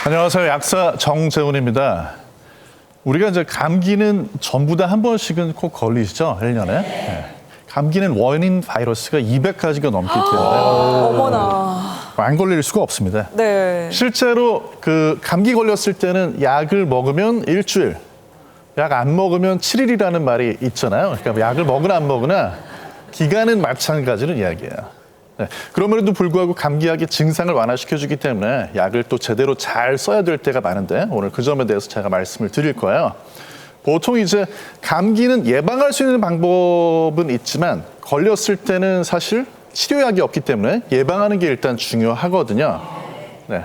안녕하세요. 약사 정재훈입니다. 우리가 이제 감기는 전부 다 한 번씩은 꼭 걸리시죠? 1년에. 네. 감기는 원인 바이러스가 200가지가 넘기 때문에 어머나. 안 걸릴 수가 없습니다. 네. 실제로 그 감기 걸렸을 때는 약을 먹으면 일주일, 약 안 먹으면 7일이라는 말이 있잖아요. 그러니까 약을 먹으나 안 먹으나 기간은 마찬가지는 이야기예요. 네. 그럼에도 불구하고 감기약이 증상을 완화시켜주기 때문에 약을 또 제대로 잘 써야 될 때가 많은데 오늘 그 점에 대해서 제가 말씀을 드릴 거예요. 보통 이제 감기는 예방할 수 있는 방법은 있지만 걸렸을 때는 사실 치료약이 없기 때문에 예방하는 게 일단 중요하거든요. 네.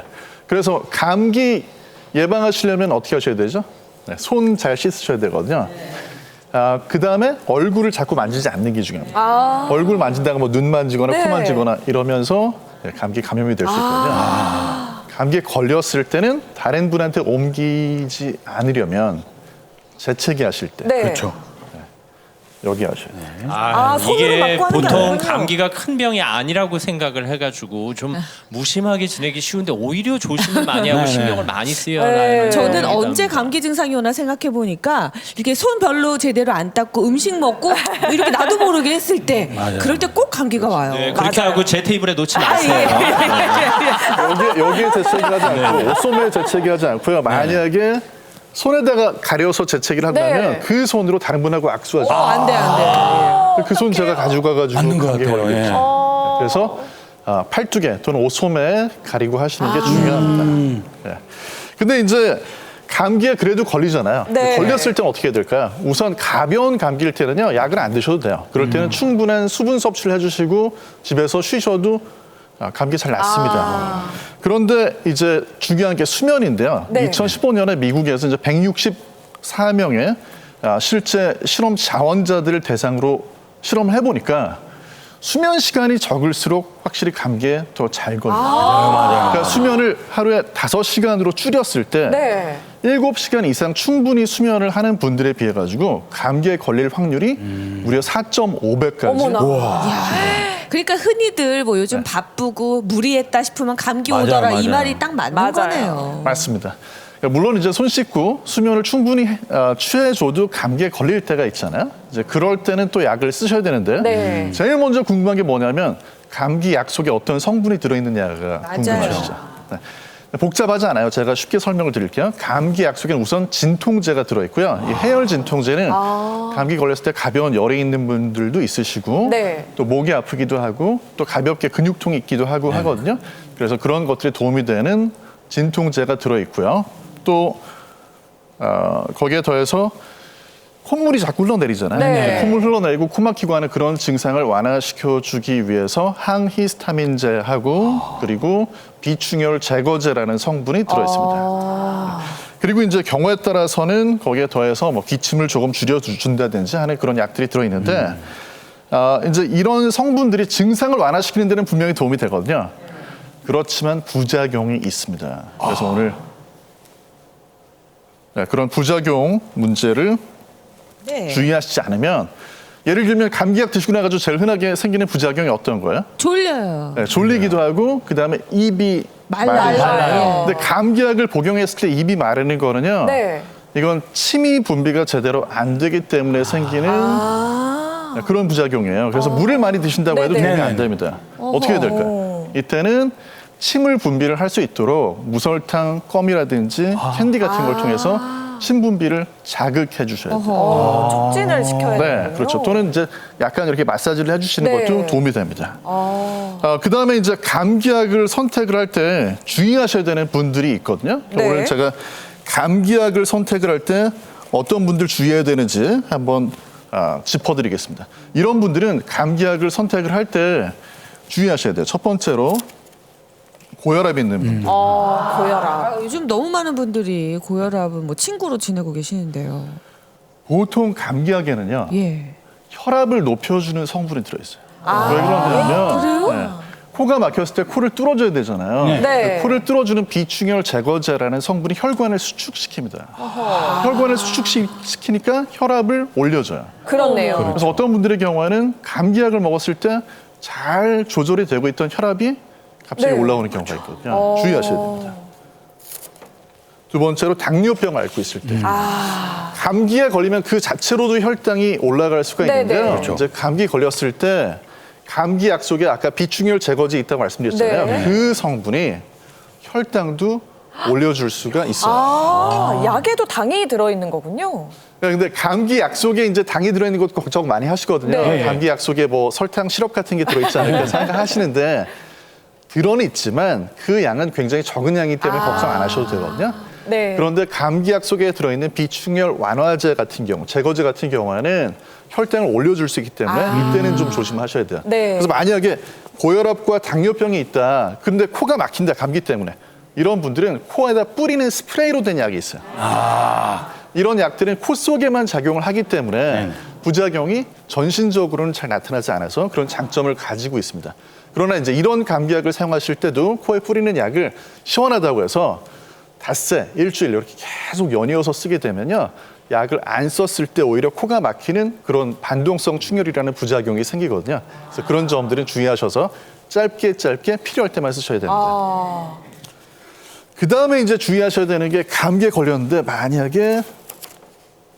그래서 감기 예방하시려면 어떻게 하셔야 되죠? 네. 손 잘 씻으셔야 되거든요. 그 다음에 얼굴을 자꾸 만지지 않는 게 중요합니다. 얼굴 만진다가 뭐 눈 만지거나 네. 코 만지거나 이러면서 감기 감염이 될 수 있거든요. 감기에 걸렸을 때는 다른 분한테 옮기지 않으려면 재채기 하실 때 네. 그렇죠. 여기 하셔야 돼요. 손으로 이게 막고 하는 게 보통 아니군요. 감기가 큰 병이 아니라고 생각을 해가지고 좀 무심하게 지내기 쉬운데 오히려 조심을 많이 하고 네, 신경을 많이 써야 네. 하는 저는 병이다 언제 보니까. 감기 증상이 오나 생각해 보니까 이렇게 손 별로 제대로 안 닦고 음식 먹고 이렇게 나도 모르게 했을 때 맞아요. 그럴 때 꼭 감기가 와요. 네, 그렇게 맞아요. 하고 제 테이블에 놓지 아, 마세요. 예. 여기에 재채기 하지 않고 옷소매에 재채기 하지 않고요. 만약에 손에다가 가려서 재채기를 한다면 네. 그 손으로 다른 분하고 악수하죠. 안 돼, 안 돼. 그 손 제가 가지고 가가지고 맞는 것 감기에 같아요. 걸리겠죠. 예. 그래서 팔뚝에 또는 옷소매에 가리고 하시는 게 중요합니다. 네. 근데 이제 감기에 그래도 걸리잖아요. 네. 걸렸을 때는 어떻게 해야 될까요? 우선 가벼운 감기일 때는요, 약을 안 드셔도 돼요. 그럴 때는 충분한 수분 섭취를 해주시고 집에서 쉬셔도 감기 잘 낫습니다. 그런데 이제 중요한 게 수면인데요. 네. 2015년에 미국에서 이제 164명의 실제 실험 자원자들을 대상으로 실험을 해보니까 수면 시간이 적을수록 확실히 감기에 더 잘 걸립니다. 그러니까 수면을 하루에 5시간으로 줄였을 때 네. 7시간 이상 충분히 수면을 하는 분들에 비해 가지고 감기에 걸릴 확률이 무려 4.5배까지 어머나. 그러니까 흔히들 뭐 요즘 바쁘고 무리했다 싶으면 감기 맞아요, 오더라 이 맞아요. 말이 딱 맞는 맞아요. 거네요. 맞습니다. 그러니까 물론 이제 손 씻고 수면을 충분히 취해줘도 감기에 걸릴 때가 있잖아요. 이제 그럴 때는 또 약을 쓰셔야 되는데 네. 제일 먼저 궁금한 게 뭐냐면 감기 약 속에 어떤 성분이 들어있느냐가 맞아요. 궁금하시죠. 네. 복잡하지 않아요. 제가 쉽게 설명을 드릴게요. 감기 약 속에는 우선 진통제가 들어있고요. 이 해열 진통제는 감기 걸렸을 때 가벼운 열이 있는 분들도 있으시고 네. 또 목이 아프기도 하고 또 가볍게 근육통이 있기도 하고 하거든요. 그래서 그런 것들이 도움이 되는 진통제가 들어있고요. 또 거기에 더해서 콧물이 자꾸 흘러내리잖아요. 네. 콧물 흘러내리고 코 막히고 하는 그런 증상을 완화시켜주기 위해서 항히스타민제하고 그리고 비충혈 제거제라는 성분이 들어있습니다. 그리고 이제 경우에 따라서는 거기에 더해서 뭐 기침을 조금 줄여준다든지 하는 그런 약들이 들어있는데 이제 이런 성분들이 증상을 완화시키는 데는 분명히 도움이 되거든요. 그렇지만 부작용이 있습니다. 그래서 오늘 그런 부작용 문제를 네. 주의하시지 않으면 예를 들면 감기약 드시고 나가지고 제일 흔하게 생기는 부작용이 어떤 거예요? 졸려요. 네, 졸리기도 하고 그다음에 입이 말라요. 근데 감기약을 복용했을 때 입이 마르는 거는요. 네. 이건 침이 분비가 제대로 안 되기 때문에 생기는 그런 부작용이에요. 그래서 물을 많이 드신다고 해도 네네. 도움이 안 됩니다. 어떻게 해야 될까요? 이때는 침을 분비를 할 수 있도록 무설탕, 껌이라든지 캔디 같은 걸 통해서 침 분비를 자극해 주셔야 돼요. 촉진을 시켜야 네, 되는군요. 그렇죠. 또는 이제 약간 이렇게 마사지를 해주시는 네. 것도 도움이 됩니다. 그 다음에 이제 감기약을 선택을 할 때 주의하셔야 되는 분들이 있거든요. 네. 오늘 제가 감기약을 선택을 할 때 어떤 분들 주의해야 되는지 한번 짚어드리겠습니다. 이런 분들은 감기약을 선택을 할 때 주의하셔야 돼요. 첫 번째로 고혈압 있는 분들. 고혈압. 요즘 너무 많은 분들이 고혈압은 뭐 친구로 지내고 계시는데요. 보통 감기약에는요. 예. 혈압을 높여주는 성분이 들어있어요. 왜 그러냐면 코가 막혔을 때 코를 뚫어줘야 되잖아요. 네. 코를 뚫어주는 비충혈 제거제라는 성분이 혈관을 수축시킵니다. 혈관을 수축시키니까 혈압을 올려줘요. 그렇네요. 그래서 어떤 분들의 경우에는 감기약을 먹었을 때 잘 조절이 되고 있던 혈압이 갑자기 네. 올라오는 경우가 있거든요. 주의하셔야 됩니다. 두 번째로 당뇨병 앓고 있을 때. 감기에 걸리면 그 자체로도 혈당이 올라갈 수가 네네. 있는데요. 그렇죠. 이제 감기 걸렸을 때 감기 약 속에 아까 비충혈 제거제 있다고 말씀드렸잖아요. 네. 그 성분이 혈당도 올려줄 수가 있어요. 약에도 당이 들어있는 거군요. 근데 감기 약 속에 이제 당이 들어있는 것도 걱정 많이 하시거든요. 네. 감기 약 속에 뭐 설탕 시럽 같은 게 들어있지 않을까 생각하시는데 들어는 있지만 그 양은 굉장히 적은 양이기 때문에 걱정 안 하셔도 되거든요. 네. 그런데 감기약 속에 들어있는 비충혈 완화제 같은 경우, 제거제 같은 경우에는 혈당을 올려줄 수 있기 때문에 이때는 좀 조심하셔야 돼요. 네. 그래서 만약에 고혈압과 당뇨병이 있다, 근데 코가 막힌다, 감기 때문에. 이런 분들은 코에다 뿌리는 스프레이로 된 약이 있어요. 이런 약들은 코 속에만 작용을 하기 때문에 부작용이 전신적으로는 잘 나타나지 않아서 그런 장점을 가지고 있습니다. 그러나 이제 이런 감기약을 사용하실 때도 코에 뿌리는 약을 시원하다고 해서 닷새, 일주일 이렇게 계속 연이어서 쓰게 되면요. 약을 안 썼을 때 오히려 코가 막히는 그런 반동성 충혈이라는 부작용이 생기거든요. 그래서 그런 점들은 주의하셔서 짧게 필요할 때만 쓰셔야 됩니다. 그 다음에 이제 주의하셔야 되는 게 감기에 걸렸는데 만약에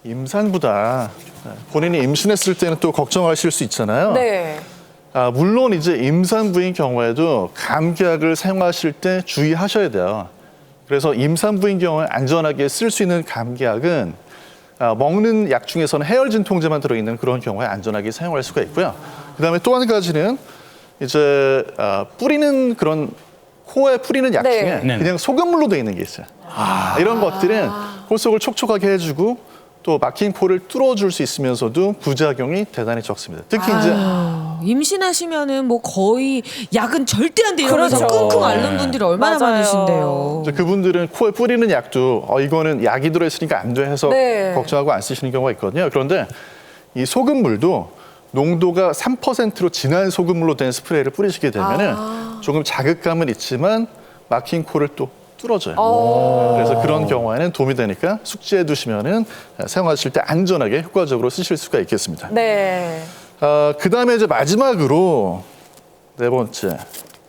임산부다. 본인이 임신했을 때는 또 걱정하실 수 있잖아요. 네. 물론 이제 임산부인 경우에도 감기약을 사용하실 때 주의하셔야 돼요. 그래서 임산부인 경우에 안전하게 쓸 수 있는 감기약은 먹는 약 중에서는 해열 진통제만 들어있는 그런 경우에 안전하게 사용할 수가 있고요. 그다음에 또 한 가지는 이제 뿌리는 그런 코에 뿌리는 약 네. 중에 그냥 소금물로 되어 있는 게 있어요. 이런 것들은 코 속을 촉촉하게 해주고 또 막힌 코를 뚫어줄 수 있으면서도 부작용이 대단히 적습니다. 특히 이제 임신하시면은 뭐 거의 약은 절대 안 돼 이러면서 그렇죠. 끙끙 앓는 분들이 얼마나 맞아요. 많으신데요. 이제 그분들은 코에 뿌리는 약도 이거는 약이 들어있으니까 안 돼 해서 네. 걱정하고 안 쓰시는 경우가 있거든요. 그런데 이 소금물도 농도가 3%로 진한 소금물로 된 스프레이를 뿌리시게 되면은 조금 자극감은 있지만 막힌 코를 또 뚫어줘요. 그래서 그런 경우에는 도움이 되니까 숙지해 두시면은 사용하실 때 안전하게 효과적으로 쓰실 수가 있겠습니다. 네. 그 다음에 이제 마지막으로 네 번째.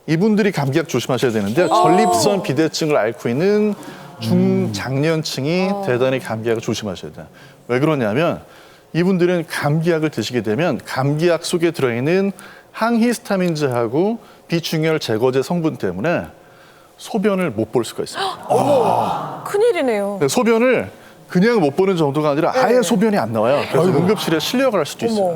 이분들이 감기약 조심하셔야 되는데요. 전립선 비대증을 앓고 있는 중장년층이 대단히 감기약을 조심하셔야 돼요. 왜 그러냐면 이분들은 감기약을 드시게 되면 감기약 속에 들어있는 항히스타민제하고 비충혈 제거제 성분 때문에 소변을 못 볼 수가 있어요. 큰일이네요. 소변을 그냥 못 보는 정도가 아니라 아예 소변이 안 나와요. 그래서 응급실에 실려갈 수도 있어요. 어머.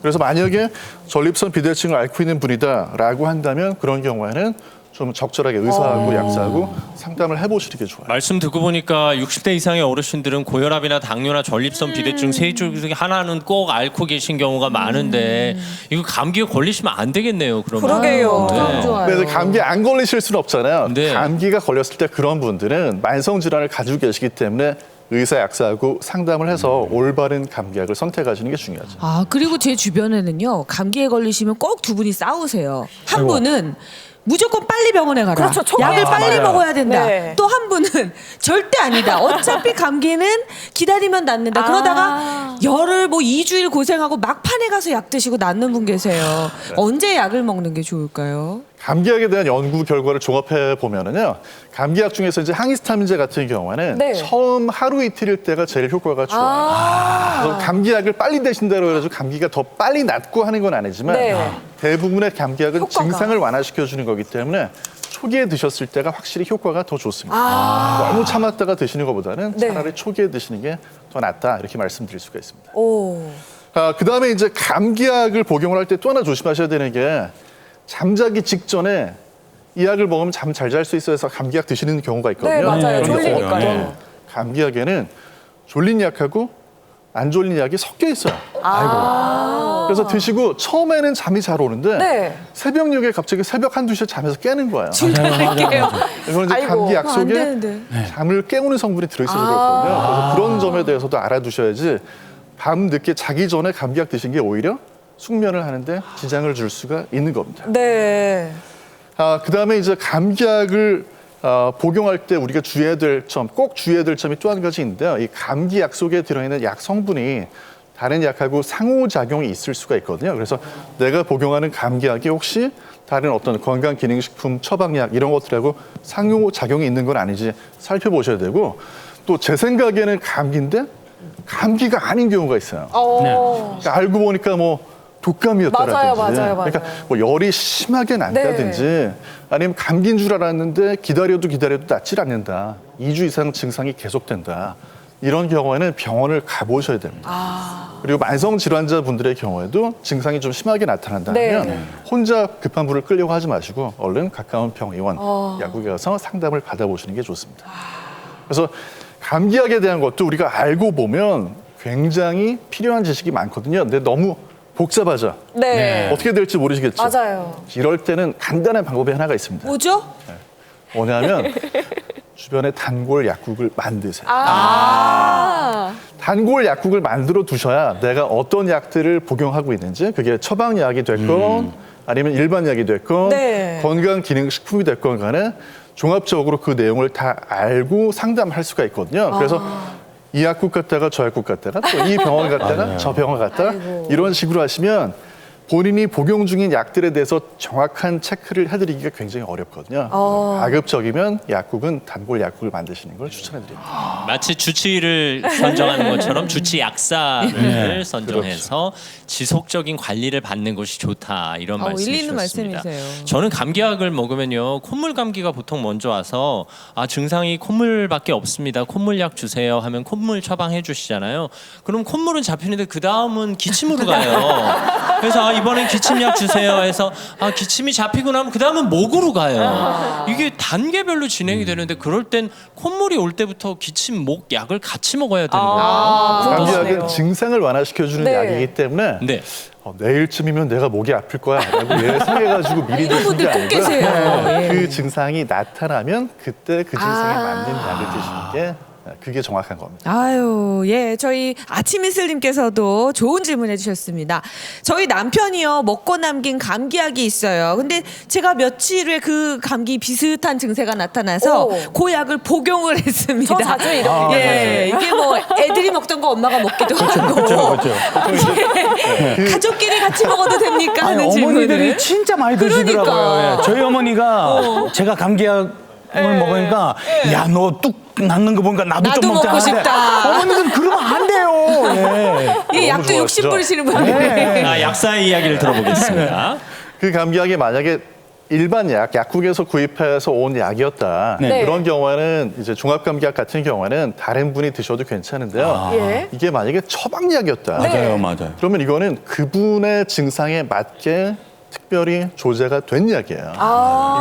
그래서 만약에 전립선 비대증을 앓고 있는 분이다라고 한다면 그런 경우에는 좀 적절하게 의사하고 약사하고 상담을 해보시는 게 좋아요. 말씀 듣고 보니까 60대 이상의 어르신들은 고혈압이나 당뇨나 전립선 비대증 세 줄 중에 하나는 꼭 앓고 계신 경우가 많은데 이거 감기에 걸리시면 안 되겠네요. 그러면. 그러게요. 안 좋아요. 근데 감기에 안 걸리실 수는 없잖아요. 네. 감기가 걸렸을 때 그런 분들은 만성 질환을 가지고 계시기 때문에 의사 약사하고 상담을 해서 올바른 감기약을 선택하시는 게 중요하죠. 그리고 제 주변에는요 감기에 걸리시면 꼭 두 분이 싸우세요. 한 분은 무조건 빨리 병원에 가라. 그렇죠, 초기에. 약을 빨리 맞아요. 먹어야 된다. 네. 또 한 분은 절대 아니다. 어차피 감기는 기다리면 낫는다. 그러다가 열흘 뭐 2주일 고생하고 막판에 가서 약 드시고 낫는 분 계세요. 언제 약을 먹는 게 좋을까요? 감기약에 대한 연구 결과를 종합해 보면은요, 감기약 중에서 이제 항히스타민제 같은 경우에는 네. 처음 하루 이틀일 때가 제일 효과가 좋아요. 그래서 감기약을 빨리 드신다고 해가지고 감기가 더 빨리 낫고 하는 건 아니지만 네. 대부분의 감기약은 효과가. 증상을 완화시켜 주는 거기 때문에 초기에 드셨을 때가 확실히 효과가 더 좋습니다. 너무 참았다가 드시는 것보다는 네. 차라리 초기에 드시는 게 더 낫다 이렇게 말씀드릴 수가 있습니다. 오. 그다음에 이제 감기약을 복용을 할 때 또 하나 조심하셔야 되는 게 잠자기 직전에 이 약을 먹으면 잠 잘 잘 수 있어 해서 감기약 드시는 경우가 있거든요. 네, 맞아요. 그런데 졸리니까요. 어떤 감기약에는 졸린 약하고 안 졸린 약이 섞여 있어요. 그래서 드시고 처음에는 잠이 잘 오는데 네. 새벽녘에 갑자기 새벽 1~2시에 잠에서 깨는 거예요. 할게요. 이건 이제 아이고. 감기약 안 속에 되는데. 잠을 깨우는 성분이 들어있어서 그렇거든요. 그래서 그런 점에 대해서도 알아두셔야지 밤 늦게 자기 전에 감기약 드신 게 오히려 숙면을 하는데 지장을 줄 수가 있는 겁니다. 네. 그다음에 이제 감기약을 복용할 때 우리가 주의해야 될 점, 꼭 주의해야 될 점이 또 한 가지 있는데요. 이 감기약 속에 들어있는 약 성분이 다른 약하고 상호작용이 있을 수가 있거든요. 그래서 내가 복용하는 감기약이 혹시 다른 어떤 건강기능식품, 처방약 이런 것들하고 상호작용이 있는 건 아닌지 살펴보셔야 되고 또 제 생각에는 감기인데 감기가 아닌 경우가 있어요. 그러니까 알고 보니까 뭐 독감이었다라든지 맞아요. 그러니까 뭐 열이 심하게 난다든지 아니면 감기인 줄 알았는데 기다려도 낫질 않는다. 2주 이상 증상이 계속된다. 이런 경우에는 병원을 가보셔야 됩니다. 그리고 만성 질환자분들의 경우에도 증상이 좀 심하게 나타난다면 혼자 급한 불을 끌려고 하지 마시고 얼른 가까운 병의원, 약국에 가서 상담을 받아보시는 게 좋습니다. 그래서 감기약에 대한 것도 우리가 알고 보면 굉장히 필요한 지식이 많거든요. 근데 너무 복잡하죠. 네. 어떻게 될지 모르시겠죠. 맞아요. 이럴 때는 간단한 방법이 하나가 있습니다. 뭐죠? 뭐냐면 주변에 단골 약국을 만드세요. 단골 약국을 만들어 두셔야 내가 어떤 약들을 복용하고 있는지 그게 처방약이 됐건 아니면 일반 약이 됐건 네. 건강기능식품이 됐건 간에 종합적으로 그 내용을 다 알고 상담할 수가 있거든요. 그래서 이 약국 갔다가 저 약국 갔다가 또 이 병원 갔다가 저 병원 갔다가 이런 식으로 하시면 본인이 복용 중인 약들에 대해서 정확한 체크를 해드리기가 굉장히 어렵거든요. 가급적이면 약국은 단골 약국을 만드시는 걸 추천해드립니다. 마치 주치의를 선정하는 것처럼 주치 약사를 선정해서 지속적인 관리를 받는 것이 좋다 이런 일리 있는 말씀이셨습니다. 말씀이세요. 저는 감기약을 먹으면요 콧물 감기가 보통 먼저 와서 증상이 콧물밖에 없습니다. 콧물약 주세요 하면 콧물 처방해 주시잖아요. 그럼 콧물은 잡히는데 그 다음은 기침으로 가요. 그래서 이번엔 기침약 주세요 해서 기침이 잡히고 나면 그 다음은 목으로 가요. 이게 단계별로 진행이 되는데 그럴 땐 콧물이 올 때부터 기침, 목 약을 같이 먹어야 되는 거예요. 감기약은 증상을 완화시켜주는 네. 약이기 때문에 네. 내일쯤이면 내가 목이 아플 거야 라고 예상해가지고 미리 드시는 게 분들 꼭 아니고요. 계세요. 그 증상이 나타나면 그때 그 증상에 맞는 약을 드시는 게 그게 정확한 겁니다. 아유, 예. 저희 아침 이슬님께서도 좋은 질문 해주셨습니다. 저희 남편이요, 먹고 남긴 감기약이 있어요. 근데 제가 며칠 후에 그 감기 비슷한 증세가 나타나서 오. 그 약을 복용을 했습니다. 저 자주 이렇게 예. 이게 뭐 애들이 먹던 거 엄마가 먹기도 하고. 예. 가족끼리 같이 먹어도 됩니까? 아니, 하는 어머니들이 질문을. 진짜 많이 드시더라고요. 그러니까. 예. 저희 어머니가 제가 감기약을 먹으니까 야, 너 뚝 낳는 거 보니까 나도 나도 좀 먹자 먹고 하는데 싶다. 어머니들은 그러면 안 돼요. 예. 이 약도 좋아하시죠? 욕심 부리시는 분들. 약사의 이야기를 들어보겠습니다. 그 감기약이 만약에 일반 약국에서 구입해서 온 약이었다. 네. 그런 경우에는 이제 종합감기약 같은 경우에는 다른 분이 드셔도 괜찮은데요. 예. 이게 만약에 처방약이었다. 맞아요. 그러면 이거는 그분의 증상에 맞게 특별히 조제가 된 약이에요.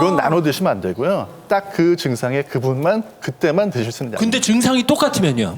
이건 나눠 드시면 안 되고요. 딱 그 증상에 그분만 그때만 드실 수 있는 약. 근데 증상이 똑같으면요?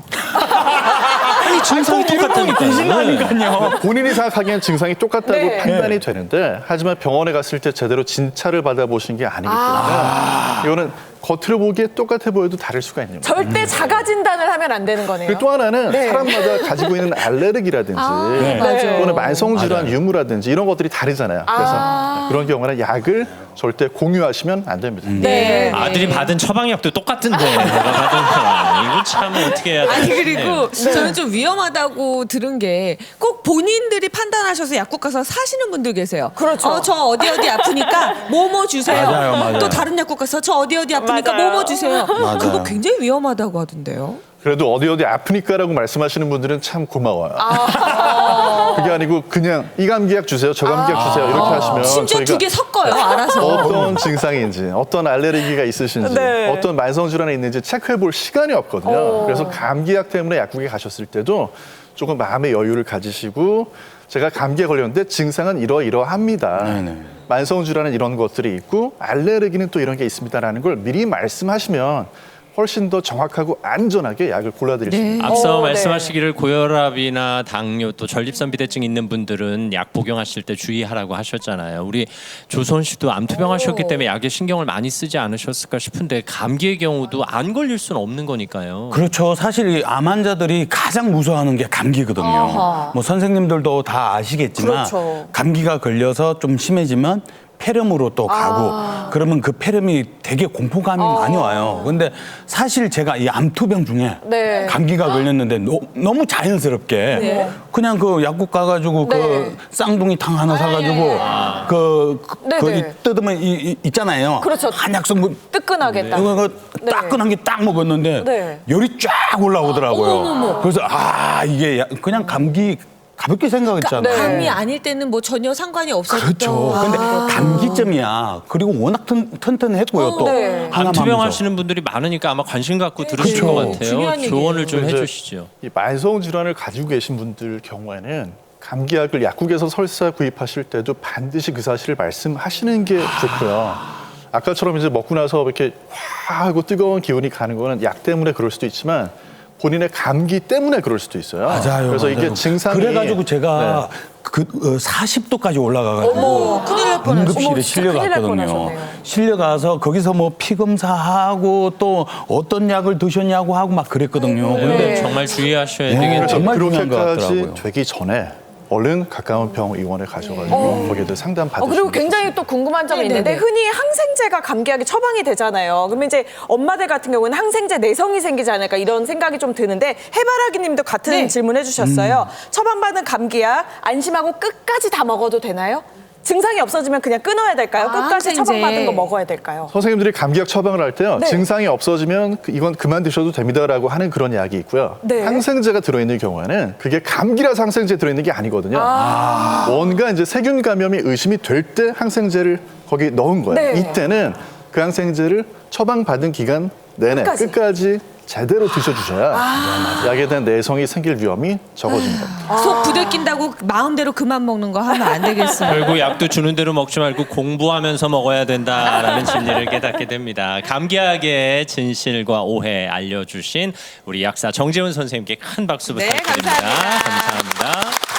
아니 증상이 똑같다니까요. 본인이 생각하기엔 증상이 똑같다고 네. 판단이 되는데 하지만 병원에 갔을 때 제대로 진찰을 받아보신 게 아니기 때문에 이거는 겉으로 보기에 똑같아 보여도 다를 수가 있는 거예요. 절대 자가 진단을 하면 안 되는 거네요. 그리고 또 하나는 네. 사람마다 가지고 있는 알레르기라든지 맞아. 또는 만성질환 유무라든지 이런 것들이 다르잖아요. 그래서 그런 경우는 약을 절대 공유하시면 안 됩니다. 네. 아들이 받은 처방약도 똑같은데 내가 받은 거 이거 참 어떻게 해야 돼? 아니 그리고 저는 좀 위험하다고 들은 게 꼭 본인들이 판단하셔서 약국 가서 사시는 분들 계세요. 그렇죠. 저 어디 아프니까 뭐뭐 주세요. 맞아요. 또 다른 약국 가서 저 어디 아프니까 맞아요. 뭐뭐 주세요. 맞아요. 그거 굉장히 위험하다고 하던데요. 그래도 어디 아프니까라고 말씀하시는 분들은 참 고마워요. 그게 아니고 그냥 이 감기약 주세요, 저 감기약 주세요 이렇게 하시면 심지어 저희가 두 개 섞어요. 알아서. 어떤 증상인지, 어떤 알레르기가 있으신지, 네. 어떤 만성질환이 있는지 체크해볼 시간이 없거든요. 그래서 감기약 때문에 약국에 가셨을 때도 조금 마음의 여유를 가지시고 제가 감기에 걸렸는데 증상은 이러이러합니다. 네네. 만성질환은 이런 것들이 있고 알레르기는 또 이런 게 있습니다라는 걸 미리 말씀하시면 훨씬 더 정확하고 안전하게 약을 골라드릴 수 있습니다. 앞서 네. 말씀하시기를 고혈압이나 당뇨 또 전립선 비대증 있는 분들은 약 복용하실 때 주의하라고 하셨잖아요. 우리 조선 씨도 암투병 하셨기 때문에 약에 신경을 많이 쓰지 않으셨을까 싶은데 감기의 경우도 안 걸릴 수는 없는 거니까요. 그렇죠. 사실 이 암 환자들이 가장 무서워하는 게 감기거든요. 아하. 뭐 선생님들도 다 아시겠지만 그렇죠. 감기가 걸려서 좀 심해지면 폐렴으로 또 가고 그러면 그 폐렴이 되게 공포감이 많이 와요. 근데 사실 제가 이 암투병 중에 네. 감기가 걸렸는데 너무 자연스럽게 그냥 그 약국 가가지고 네. 그 쌍둥이탕 하나 사가지고 네네. 뜯으면 있잖아요. 그렇죠. 한약성 뭐 뜨끈하게 딱. 이거 네. 따끈한 게 딱 먹었는데 네. 열이 쫙 올라오더라고요. 그래서 이게 그냥 감기 가볍게 생각했잖아요. 네. 감이 아닐 때는 뭐 전혀 상관이 없었던. 그렇죠. 근데 감기점이야. 그리고 워낙 튼튼했고요. 또 네. 하나만 암투병 하면서. 하시는 분들이 많으니까 아마 관심 갖고 들으실 그렇죠. 것 같아요. 중요한 조언을 좀 이제 해주시죠. 이 만성 질환을 가지고 계신 분들 경우에는 감기약을 약국에서 설사 구입하실 때도 반드시 그 사실을 말씀하시는 게 좋고요. 아까처럼 이제 먹고 나서 이렇게 화하고 뜨거운 기운이 가는 거는 약 때문에 그럴 수도 있지만 본인의 감기 때문에 그럴 수도 있어요. 맞아요. 그래서 맞아요. 이게 증상이 그래가지고 제가 네. 40도까지 올라가가지고 큰일 날 뻔했어요. 응급실에 어머, 진짜 큰일 날 실려갔거든요. 뻔하셨네요. 실려가서 거기서 뭐 피 검사하고 또 어떤 약을 드셨냐고 하고 막 그랬거든요. 네. 근데 정말 주의하셔야 네. 되겠네요. 그래서 정말 중요한 것 그렇게까지 같더라고요. 되기 전에 얼른 가까운 병원에 가셔가지고 거기에 상담 받으시는 그리고 게 굉장히 또 궁금한 점이 네네네. 있는데 흔히 항생제가 감기약에 처방이 되잖아요. 그러면 이제 엄마들 같은 경우는 항생제 내성이 생기지 않을까 이런 생각이 좀 드는데 해바라기 님도 같은 네. 질문 해주셨어요. 처방받은 감기약 안심하고 끝까지 다 먹어도 되나요? 증상이 없어지면 그냥 끊어야 될까요? 끝까지 항생제. 처방받은 거 먹어야 될까요? 선생님들이 감기약 처방을 할 때요. 네. 증상이 없어지면 이건 그만 드셔도 됩니다라고 하는 그런 약이 있고요. 네. 항생제가 들어있는 경우에는 그게 감기라서 항생제 들어있는 게 아니거든요. 뭔가 이제 세균 감염이 의심이 될 때 항생제를 거기 넣은 거예요. 네. 이때는 그 항생제를 처방받은 기간 내내 끝까지 제대로 드셔주셔야 약에 대한 내성이 생길 위험이 적어지는 겁니다. 속 부대낀다고 마음대로 그만 먹는 거 하면 안 되겠어요. 결국 약도 주는 대로 먹지 말고 공부하면서 먹어야 된다라는 진리를 깨닫게 됩니다. 감기약의 진실과 오해 알려주신 우리 약사 정재훈 선생님께 큰 박수 네, 부탁드립니다. 감사합니다. 감사합니다.